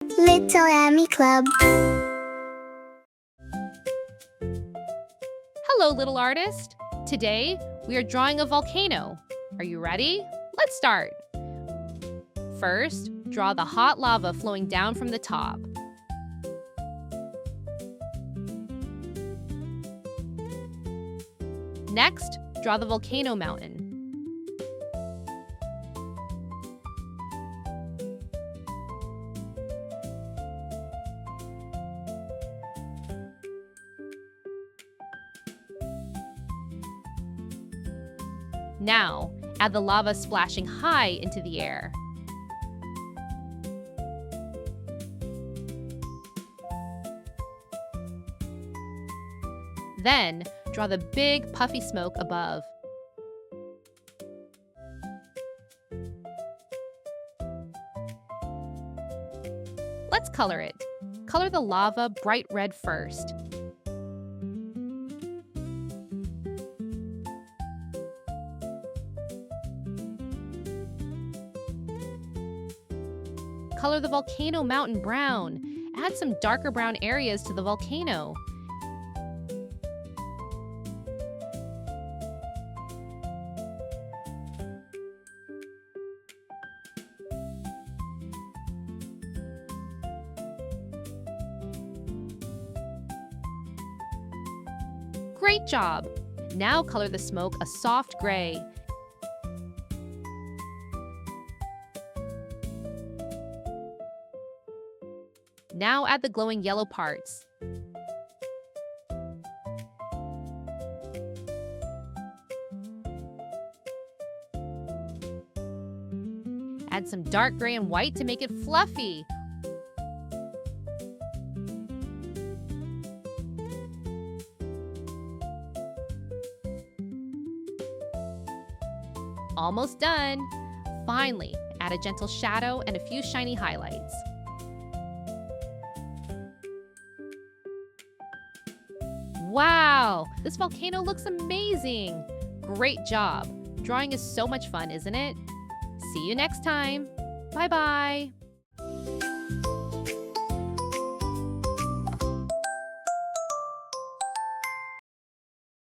Little Amy Club. Hello, little artist. Today, we are drawing a volcano. Are you ready? Let's start. First, draw the hot lava flowing down from the top. Next, draw the volcano mountain. Now, add the lava splashing high into the air. Then, draw the big puffy smoke above. Let's color it. Color the lava bright red first. Color the volcano mountain brown. Add some darker brown areas to the volcano. Great job! Now color the smoke a soft gray. Now add the glowing yellow parts. Add some dark gray and white to make it fluffy. Almost done! Finally, add a gentle shadow and a few shiny highlights. Wow! This volcano looks amazing! Great job! Drawing is so much fun, isn't it? See you next time! Bye-bye!